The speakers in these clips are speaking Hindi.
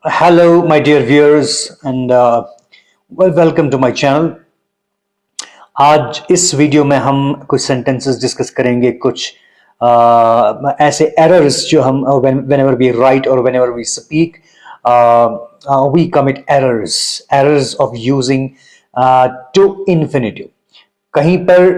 Hello, my dear viewers, and welcome to my channel. आज इस वीडियो में हम कुछ सेंटेंसेस डिस्कस करेंगे, कुछ ऐसे एरर्स जो हम whenever we write or whenever we speak, we commit errors of using to infinitive. कहीं पर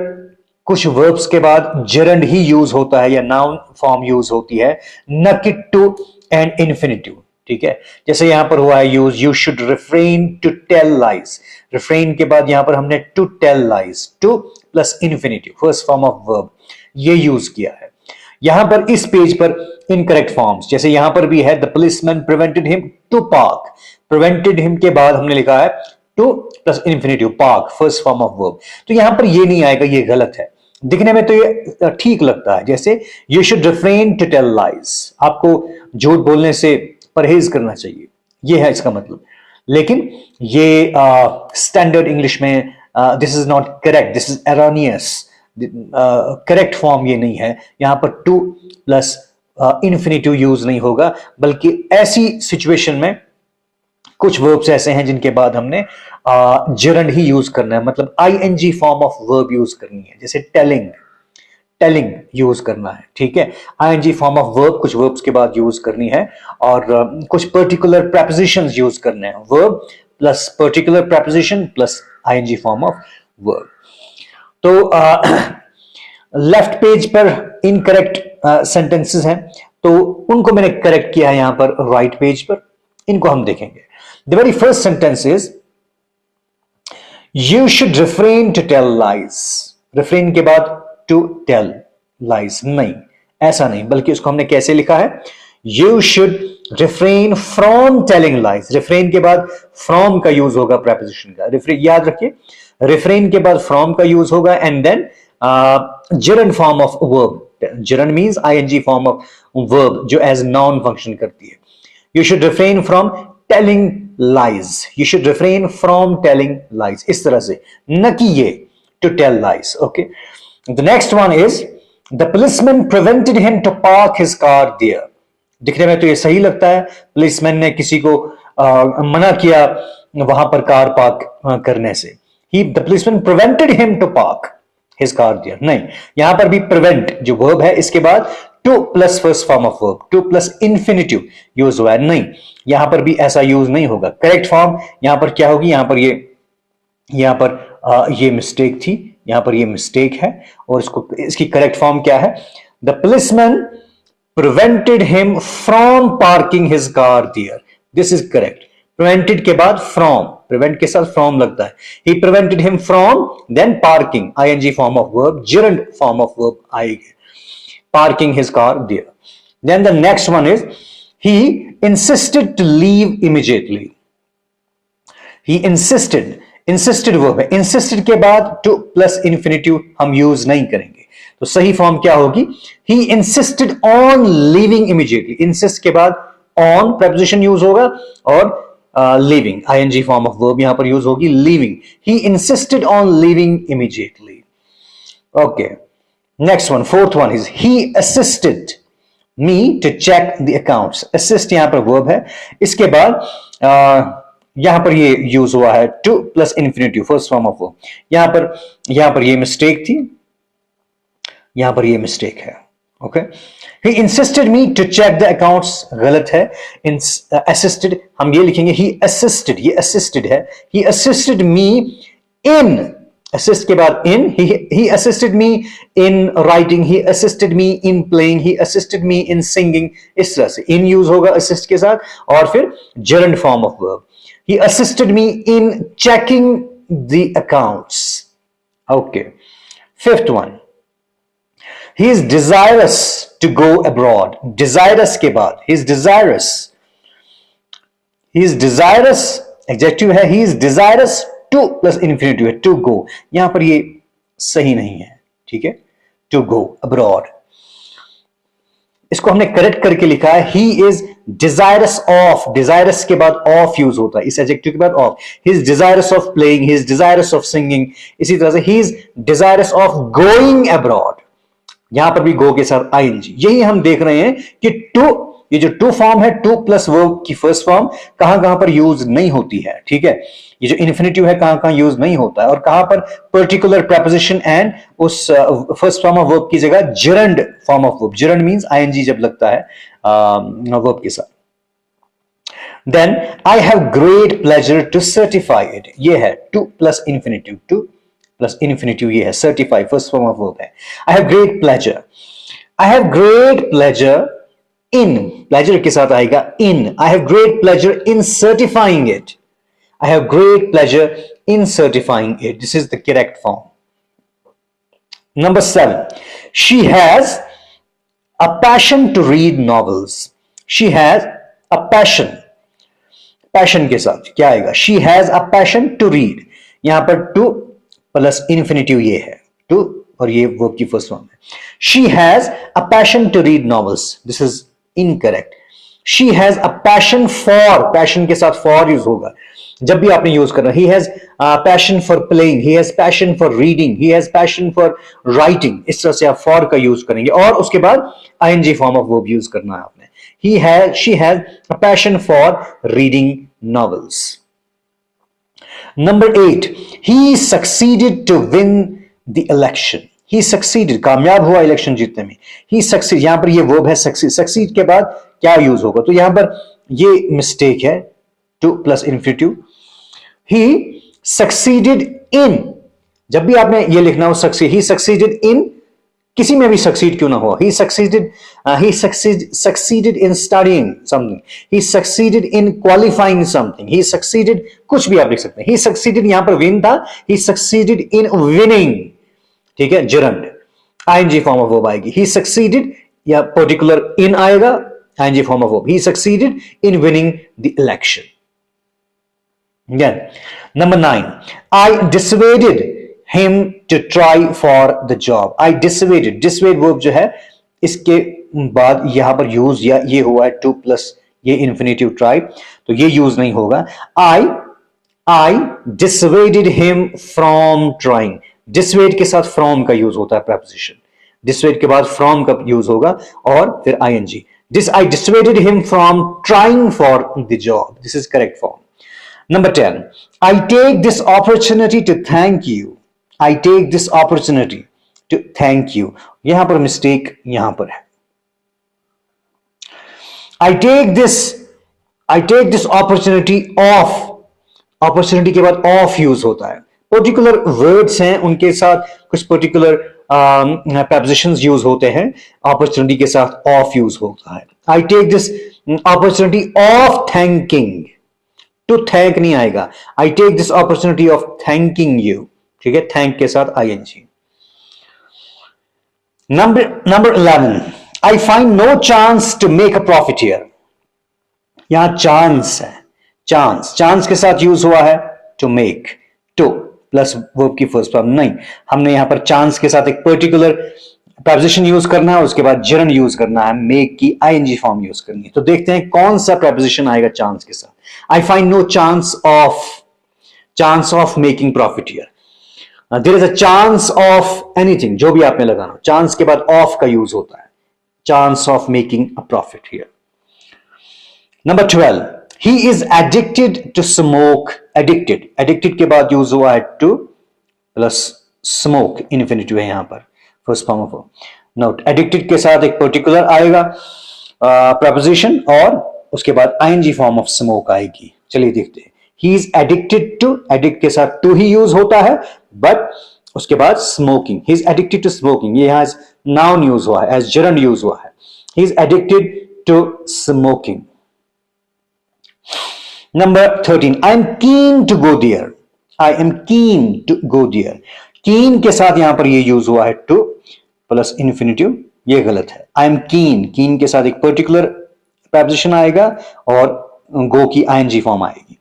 कुछ वर्ब्स के बाद gerund ही यूज होता है या नाउन फॉर्म यूज होती है, न कि टू एंड इन्फिनिटिव. ठीक है, जैसे यहां पर हुआ है use, you should refrain to tell lies. Refrain के बाद यहां पर हमने to tell lies, to plus infinitive, first form of verb, ये यूज किया है. यहां पर इस पेज पर इनकरेक्ट फॉर्म्स, जैसे यहां पर भी है the policeman prevented him to park. Prevented him के बाद हमने लिखा है to plus infinitive, park, first form of verb. तो यहां पर ये नहीं आएगा, ये गलत है. दिखने में तो ये ठीक लगता है, जैसे you should refrain to tell lies, आपको झूठ बोलने से परहेज करना चाहिए, ये है इसका मतलब. लेकिन ये स्टैंडर्ड इंग्लिश में this is not correct, this is erroneous. Correct form ये नहीं है. यहां पर टू प्लस इन्फिनिटिव यूज नहीं होगा, बल्कि ऐसी सिचुएशन में कुछ वर्ब्स ऐसे हैं जिनके बाद हमने gerund ही यूज करना है, मतलब ing form of verb use करनी है. जैसे टेलिंग यूज करना है. ठीक है, ing फॉर्म ऑफ वर्ब कुछ वर्ब्स के बाद यूज करनी है, और कुछ पर्टिकुलर प्रेपोजिशंस यूज करने हैं. Verb plus particular preposition plus ing form of verb. तो लेफ्ट पेज पर इनकरेक्ट सेंटेंसेस हैं, तो उनको मैंने करेक्ट किया है यहां पर राइट पेज पर. इनको हम देखेंगे. The very first sentence is you should refrain to tell lies. Refrain के बाद टू टेल लाइज नहीं, ऐसा नहीं, बल्कि उसको हमने कैसे लिखा है, you should refrain from telling lies. Refrain के बाद फ्रॉम का यूज होगा प्रेपोजिशन का. रिफ्रेन याद रखिए, रिफ्रेन के बाद फ्रॉम का यूज होगा, and then gerund form of verb. gerund means ing form of verb जो एज नाउन फंक्शन करती है. You should refrain from telling lies, you should refrain from telling lies, इस तरह से, न कि ये to tell lies. Okay, the next one is the policeman prevented him to park his car there. दिखने में तो ये सही लगता है, पुलिसमैन ने किसी को मना किया वहां पर कार पार्क करने से. the policeman prevented him to park his car there. नहीं, यहां पर भी prevent जो वर्ब है इसके बाद two plus first form of verb, to plus infinitive use हुआ है. नहीं, यहां पर भी ऐसा यूज नहीं होगा. करेक्ट फॉर्म यहां पर क्या होगी, यहां पर ये मिस्टेक थी, यहां पर ये मिस्टेक है, और इसकी करेक्ट फॉर्म क्या है, the policeman prevented him from parking his car there. This is correct. Prevented के बाद फ्रॉम, प्रिवेंट के साथ फ्रॉम लगता है. He prevented him from, then parking, ing form of verb, gerund form of verb आएगी, parking his car there. Then the next one is he insisted to leave immediately. He insisted verb है. insisted के बाद to plus infinitive हम यूज नहीं करेंगे, तो सही फॉर्म क्या होगी, he insisted on leaving immediately. insist के बाद on preposition यूज होगा, और leaving ing form of verb यहां पर यूज होगी, leaving. He insisted on leaving immediately. Okay. Next one, fourth one is he assisted me to check the accounts. Assist यहां पर verb है. इसके बाद यहां पर ये यूज हुआ है to plus infinitive, first form of verb. यहां पर ये मिस्टेक थी, यहां पर ये मिस्टेक है. Okay, he insisted me to check the accounts गलत है. assisted हम ये लिखेंगे he assisted, ये assisted है. he assisted me in, assist के बाद in, he assisted me in writing, he assisted me in playing, he assisted me in singing. इस तरह से in यूज होगा assist के साथ, और फिर gerund form of verb. He assisted me in checking the accounts. Okay. Fifth one, he is desirous to go abroad. Desirous के बाद he is desirous adjective है, he is desirous to plus infinitive है, टू गो. यहां पर ये सही नहीं है. ठीक है, टू गो अब्रॉड, इसको हमने करेक्ट करके लिखा है he is desirous of. Desirous के बाद ऑफ यूज होता है, इस एडजेक्टिव के बाद of. He is desirous of playing, he is desirous of singing. इसी तरह से he is desirous of going abroad, यहां पर भी गो के साथ आईएनजी. यही हम देख रहे हैं कि टू ये जो टू फॉर्म है, टू प्लस वर्ब की फर्स्ट फॉर्म कहां कहां पर यूज नहीं होती है, ठीक है। ये जो इन्फिनेटिव है कहां कहां यूज नहीं होता है, और कहां पर पर्टिकुलर प्रेपोजिशन एंड उस फर्स्ट फॉर्म ऑफ वर्ब की जगह gerund form of verb, gerund means ING जब लगता है वर्ब के साथ। Then I have great pleasure to certify it, ये है to plus infinitive, to plus infinitive ये है, certify first form of verb है। I have great pleasure, I have great pleasure in, pleasure के साथ आएगा in, I have great pleasure in certifying it, I have great pleasure in certifying it. This is the correct form. Number 7. She has a passion to read novels. She has a passion. Passion के साथ क्या आएगा? She has a passion to read. यहां पर to plus infinitive ये है. To और ये verb की first form है. She has a passion to read novels. This is incorrect. She has a passion for. Passion के साथ for यूज होगा जब भी आपने यूज करना। He has passion for playing, he has passion for reading, he has passion for writing, इस तरह से आप फॉर का यूज करेंगे और उसके बाद ING form of verb use करना है आपने। He has, she has a passion for reading novels. Number 8, he succeeded to win the election. He succeeded, कामयाब हुआ इलेक्शन जीतने में। ही सक्सीड, यहां पर ये वर्ब है सक्सीड, सक्सीड के बाद क्या यूज होगा? तो यहां पर ये मिस्टेक है, to plus infinitive. He succeeded इन, जब भी आपने ये लिखना हो सक्सीड, ही सक्सीडेड इन, किसी में भी सक्सीड क्यों ना हो, he succeeded in studying something, he succeeded in qualifying something, he succeeded, कुछ भी आप लिख सकते हैं। ही सक्सीडेड, यहां पर विन था, ही सक्सीडेड इन विनिंग, ठीक है, gerund ING form of verb आएगी। ही सक्सीडेड या पर्टिकुलर इन आएगा, ING form of verb. He succeeded in winning the election. Again, number 9, I dissuaded him to try for the job. I dissuaded, dissuade verb जो है इसके बाद यहां पर यूज या ये हुआ है टू प्लस ये इन्फिनेटिव try, तो ये यूज नहीं होगा। I dissuaded him from trying. dissuade के साथ from का यूज होता है preposition, dissuade के बाद from का यूज होगा और फिर ing. I dissuaded him from trying for the job. This is correct form. Number 10, I take this opportunity to thank you. I take this opportunity to thank you. यहां पर मिस्टेक यहां पर है। I take this opportunity of, opportunity के बाद of यूज होता है। पर्टिकुलर वर्ड्स हैं उनके साथ कुछ पर्टिकुलर prepositions यूज होते हैं, opportunity के साथ of यूज होता है। I take this opportunity of thanking. To thank नहीं आएगा। I take this opportunity of thanking you, ठीक है, थैंक के साथ ING. Number 11, I find no chance to make a profit here. यहां चांस है, चांस के साथ यूज हुआ है to make, to plus verb की फर्स्ट फॉर्म नहीं, हमने यहां पर चांस के साथ एक पर्टिकुलर preposition यूज करना है, उसके बाद gerund यूज करना है, मेक की आईएनजी फॉर्म यूज करनी है। तो देखते हैं कौन सा preposition आएगा चांस के साथ। I find no chance of making profit here. There is a chance of anything, जो भी आपने लगाना, चांस के बाद of का यूज होता है, chance of making a profit here. Number 12, he is addicted to smoke. Addicted के बाद यूज हुआ है to plus smoke, infinitive है यहां पर first form of note. Addicted के साथ एक पर्टिकुलर आएगा preposition और उसके बाद आईएनजी फॉर्म ऑफ स्मोक आएगी। चलिए देखते हैं। He is addicted to, addict के साथ टू ही यूज होता है, बट उसके बाद smoking, he is addicted to smoking, ये एज नाउन यूज हुआ है, एज जरंड यूज हुआ है। He is addicted to smoking. Number 13, I am keen to go there. I am keen to go there, keen के साथ यहां पर ये यूज हुआ है टू प्लस इन्फिनेटिव, ये गलत है। आई एम कीन के साथ एक पर्टिकुलर preposition आएगा और गो की आईएनजी फॉर्म आएगी।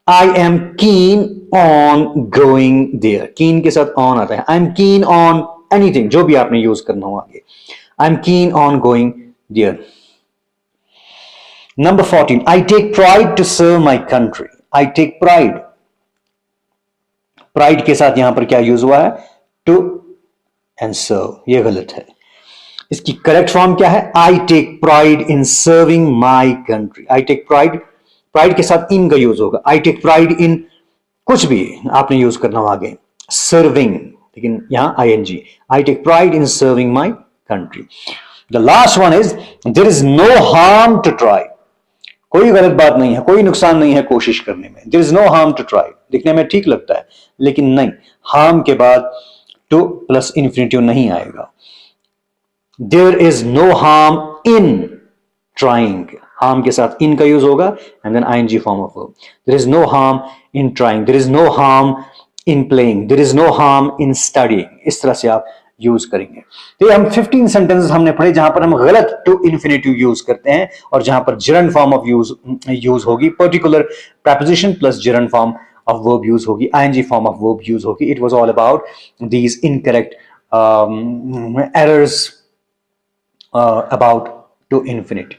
I am keen on going there, keen के साथ ऑन आता है। I am keen on anything, जो भी आपने यूज करना हो आगे। I am keen on going there. Number 14, I take pride to serve my country. I take pride, pride के साथ यहां पर क्या यूज हुआ है? टू एंड सर्व, ये गलत है। इसकी करेक्ट फॉर्म क्या है? I take pride in serving my country. I take pride, pride के साथ इन का यूज होगा। आई टेक प्राइड इन कुछ भी आपने यूज करना हो आगे, सर्विंग, लेकिन यहां ING. I take pride in serving my country. The last one is there is no harm to try. कोई गलत बात नहीं है, कोई नुकसान नहीं है कोशिश करने में। There is no harm to try, दिखने में ठीक लगता है लेकिन नहीं, हार्म के बाद टू प्लस इन्फिनिटिव नहीं आएगा। There is no harm in trying, harm के साथ इन का यूज होगा and then ING form of verb. There is no harm in trying, there is no harm in playing, there is no harm in studying. इस तरह से आप यूज करेंगे। तो ये हम 15 सेंटेंसेस हमने पढ़े जहां पर हम गलत टू इन्फिनिटिव यूज करते हैं और जहां पर gerund फॉर्म ऑफ यूज होगी, particular preposition plus gerund form of verb use होगी, ing form of verb use होगी। It was all about these incorrect errors about to infinity.